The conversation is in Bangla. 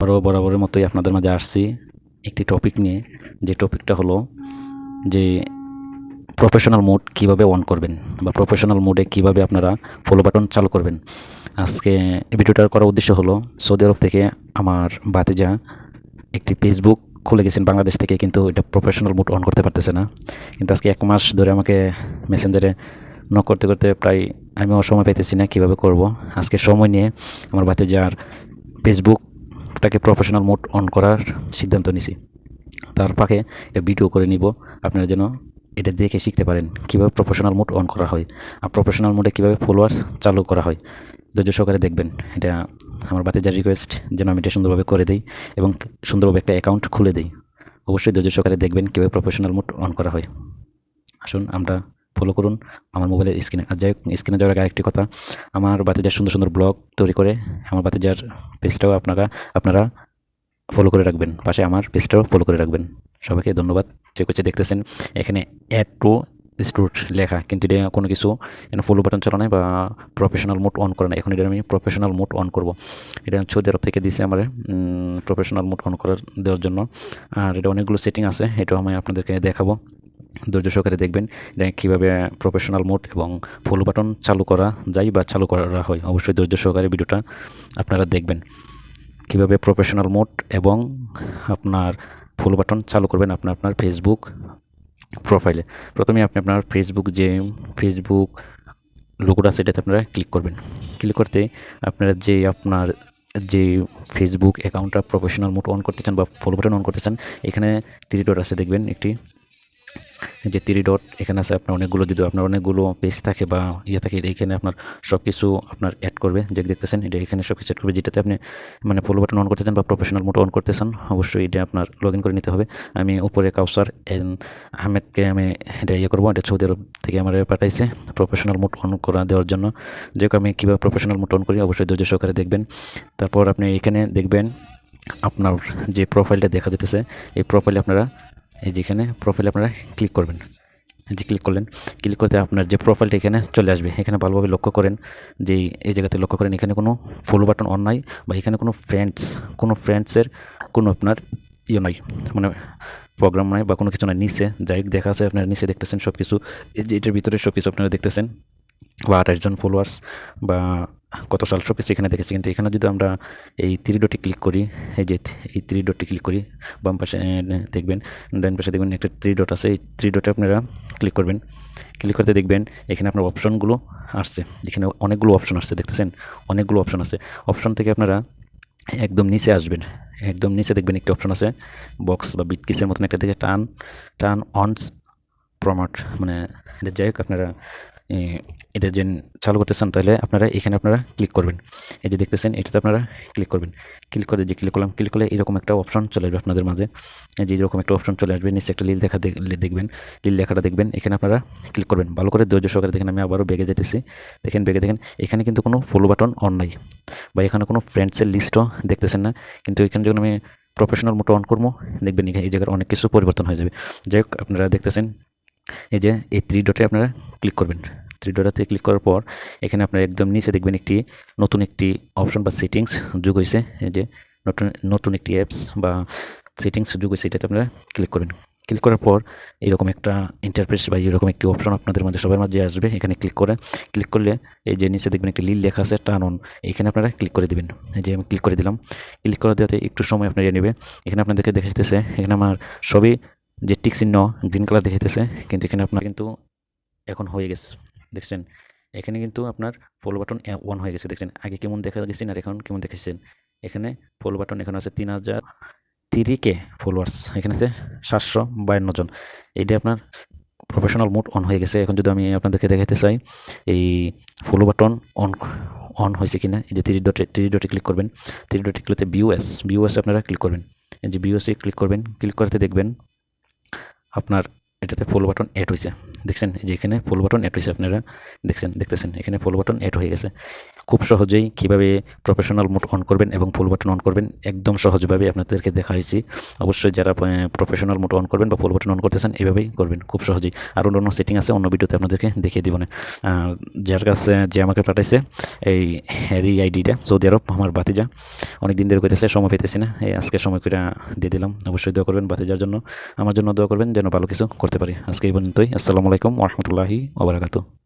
আবারও বরাবরের মতোই আপনাদের মাঝে আসছি একটি টপিক নিয়ে, যে টপিকটা হলো যে প্রফেশনাল মোড কিভাবে অন করবেন বা প্রফেশনাল মোডে কিভাবে আপনারা ফলো বাটন চালু করবেন। আজকে এই ভিডিওটার করার উদ্দেশ্য হলো, সৌদি আরব থেকে আমার ভাতিজা একটি ফেসবুক খুলে গেছেন বাংলাদেশ থেকে, কিন্তু এটা প্রফেশনাল মোড অন করতে পারতেছে না। কিন্তু আজকে 1 মাস ধরে আমাকে মেসেঞ্জারে নক করতে করতে প্রায় আমিও সময় পাইতেছি না কীভাবে করব। আজকে সময় নিয়ে আমার ভাতিজার ফেসবুকটাকে প্রফেশনাল মোড অন করার সিদ্ধান্ত নিছি। তার ফাঁকে একটা ভিডিও করে নিব, আপনারা যেন এটা দেখে শিখতে পারেন কীভাবে প্রফেশনাল মোড অন করা হয় আর প্রফেশনাল মোডে কীভাবে ফলোয়ার্স চালু করা হয়। ধৈর্য সহকারে দেখবেন। এটা আমার ভাতিজার রিকোয়েস্ট যেন আমি এটা সুন্দরভাবে করে দিই এবং সুন্দরভাবে একটা অ্যাকাউন্ট খুলে দিই। অবশ্যই ধৈর্য সহকারে দেখবেন কীভাবে প্রফেশনাল মোড অন করা হয়। আসুন আমরা ফলো করুন আমার মোবাইলের স্ক্রিনে। আর যাই হোক, স্ক্রিনে যাওয়ার আগে আরেকটি কথা, আমার ভাতিজার সুন্দর সুন্দর ব্লগ তৈরি করে আমার ভাতিজার পেজটাও আপনারা ফলো করে রাখবেন, পাশে আমার পেজটাও ফলো করে রাখবেন। সবাইকে ধন্যবাদ। চেক হচ্ছে দেখতেছেন এখানে অ্যাড টু স্টুড লেখা, কিন্তু এটা কোনো কিছু এখানে ফলো বাটন চালানো বা প্রফেশনাল মোড অন করে না। এখন এটা আমি প্রফেশনাল মোড অন করব। এটা সৌদি আরব থেকে দিয়েছে আমার প্রফেশনাল মোড অন করার দেওয়ার জন্য। আর এটা অনেকগুলো সেটিং আছে, এটাও আমি আপনাদেরকে দেখাবো। ধৈর্য সহকারে দেখবেন এটা কীভাবে প্রফেশনাল মোড এবং ফলো বাটন চালু করা যায় বা চালু করা হয়। অবশ্যই ধৈর্য সহকারে ভিডিওটা আপনারা দেখবেন কীভাবে প্রফেশনাল মোড এবং আপনার ফলো বাটন চালু করবেন আপনার ফেসবুক প্রোফাইলে। প্রথমে আপনি আপনার ফেসবুক লোগোটা আছে এটাতে আপনারা ক্লিক করবেন। ক্লিক করতে আপনারা যে ফেসবুক অ্যাকাউন্টটা প্রফেশনাল মোড অন করতে চান বা ফলো বাটন অন করতে চান, এখানে 3 ডট আছে দেখবেন, একটি যে 3 ডট এখানে আছে। আপনার অনেকগুলো পেজ থাকে বা থাকে, এইখানে আপনার সব কিছু আপনার অ্যাড করবে। যে দেখতেছেন এটা এখানে সব কিছু অ্যাড করবে, যেটাতে আপনি মানে ফলো বাটন অন করতে চান বা প্রফেশনাল মোড অন করতে চান। অবশ্যই এটা আপনার লগ ইন করে নিতে হবে। আমি উপরে কাউসার আহমেদকে আমি এটা করবো। এটা সৌদি আরব থেকে আমার পাঠাইছে প্রফেশনাল মোড অন করা দেওয়ার জন্য। যে আমি কীভাবে প্রফেশনাল মোড অন করি অবশ্যই ধৈর্য সহকারে দেখবেন। তারপর আপনি এখানে দেখবেন আপনার যে প্রোফাইলটা দেখা যেতেছে, এই প্রোফাইলে আপনারা যেখানে প্রোফাইলে আপনারা ক্লিক করবেন। যে ক্লিক করলেন, ক্লিক করতে আপনার যে প্রোফাইলটা এখানে চলে আসবে। এখানে ভালোভাবে লক্ষ্য করেন যে এই জায়গাতে লক্ষ্য করেন এখানে কোনো ফলো বাটন অন নাই বা এখানে কোনো ফ্রেন্ডসের কোনো আপনার নাই, মানে প্রোগ্রাম নাই বা কোনো কিছু নাই। নিচে যাই দেখা আছে, আপনারা নিচে দেখতেছেন সব কিছু, যে এটার ভিতরে সব কিছু আপনারা দেখতেছেন বা 28 জন ফলোয়ার্স বা কত সাল সব কিছু এখানে দেখেছি। কিন্তু এখানে যদি আমরা এই 3 ডটে ক্লিক করি, এই 3 ডটে ক্লিক করি, বাম পাশে দেখবেন, ডান পাশে দেখবেন একটা 3 ডট আছে। এই 3 ডটে আপনারা ক্লিক করবেন। ক্লিক করতে দেখবেন এখানে আপনার অপশনগুলো আসছে। এখানে অনেকগুলো অপশন আসছে, দেখতেছেন অনেকগুলো অপশন আছে। অপশন থেকে আপনারা একদম নিচে আসবেন। একদম নিচে দেখবেন একটি অপশন আছে বক্স বা বিটকিসের মতন একটা থেকে টার্ন অনস প্রমোট, মানে এটা যাই হোক, আপনারা এটা যে চালু করতে চান তাহলে আপনারা এখানে ক্লিক করবেন। এই যে দেখতেছেন এটাতে আপনারা ক্লিক করবেন। ক্লিক করে যে ক্লিক করলে এরকম একটা অপশন চলে আসবে আপনাদের মাঝে। যে এরকম একটা অপশন চলে আসবে, নিচে একটা লিল দেখবেন, লিল লেখাটা দেখবেন, এখানে আপনারা ক্লিক করবেন। ভালো করে ধৈর্য সহকারে দেখেন, আমি আবারও বেগে যেতেছি। দেখেন এখানে কিন্তু কোনো ফলো বাটন অন নাই বা এখানে কোনো ফ্রেন্ডসের লিস্টও দেখতেছেন না। কিন্তু এখানে যখন আমি প্রফেশনাল মোড অন করবো দেখবেন এই জায়গার অনেক কিছু পরিবর্তন হয়ে যাবে। যাই হোক, আপনারা দেখতেছেন এই যে এই 3 ডটে আপনারা ক্লিক করবেন। 3 ডটে ক্লিক করার পর এখানে আপনারা একদম নিচে দেখবেন নতুন একটি অপশন বা সেটিংস যোগ হয়েছে। এই যে নতুন একটি অ্যাপস বা সেটিংস যোগ হয়েছে, এটাতে আপনারা ক্লিক করবেন। ক্লিক করার পর এরকম একটা ইন্টারফেস বা এরকম একটি অপশন আপনাদের মাঝে সবার মাঝে আসবে। এখানে ক্লিক করলে এই যে নিচে দেখবেন একটি লিল লেখা আছে টার্ন অন, এখানে আপনারা ক্লিক করে দেবেন। এই যে আমি ক্লিক করে দিলাম। ক্লিক করে দেওয়াতে একটু সময় আপনার নেবে। এখানে আপনাদেরকে দেখাইতেছে এখানে আমার সবই যে টিক চিহ্ন গ্রিন কালার দেখাইতেছে, কিন্তু এখানে আপনার কিন্তু এখন হয়ে গেছে। দেখছেন এখানে কিন্তু আপনার ফলো বাটন অন হয়ে গেছে। দেখছেন আগে কেমন দেখা গেছেন আর এখন কেমন দেখেছেন। এখানে ফলো বাটন এখানে আছে 3003K ফলোয়ার্স, এখানে আছে 752 জন। এইটা আপনার প্রফেশনাল মোড অন হয়ে গেছে। এখন যদি আমি আপনাদেরকে দেখাতে চাই এই ফলো বাটন অন হয়েছে কিনা, এই যে 3 ডটে ক্লিক করবেন। 3 ডটে ক্লিক করতে ভিউএস আপনারা ক্লিক করবেন। এই যে ভিউএসে ক্লিক করবেন। ক্লিক করতে দেখবেন আপনার এটাতে ফুল বাটন অ্যাড হয়েছে, দেখছেন এই যে এখানে ফুল বাটন অ্যাড হয়েছে, আপনারা দেখতেছেন এখানে ফুল বাটন অ্যাড হয়ে গেছে। খুব সহজেই কীভাবে প্রফেশনাল মোড অন করবেন এবং ফুল বাটন অন করবেন একদম সহজভাবে আপনাদেরকে দেখা হয়েছি। অবশ্যই যারা প্রফেশনাল মোড অন করবেন বা ফুল বাটন অন করতেছেন এভাবেই করবেন, খুব সহজেই। আর অন্য সেটিং আছে, অন্য ভিডিওতে আপনাদেরকে দেখিয়ে দিব না। যার কাছে যে আমাকে পাঠাইছে এই হ্যারি আইডিটা, সৌদি আরব, আমার ভাতিজা, অনেক দিন ধরে কইতেছে, সময় পেতেছি না, এই আজকে সময় করে দিয়ে দিলাম। অবশ্যই দোয়া করবেন ভাতিজার জন্য, আমার জন্য দোয়া করবেন যেন ভালো কিছু করতে পারি। আজকে এই পর্যন্তই। আসসালামু আলাইকুম ওয়া রাহমাতুল্লাহি ওয়া বারাকাতুহু।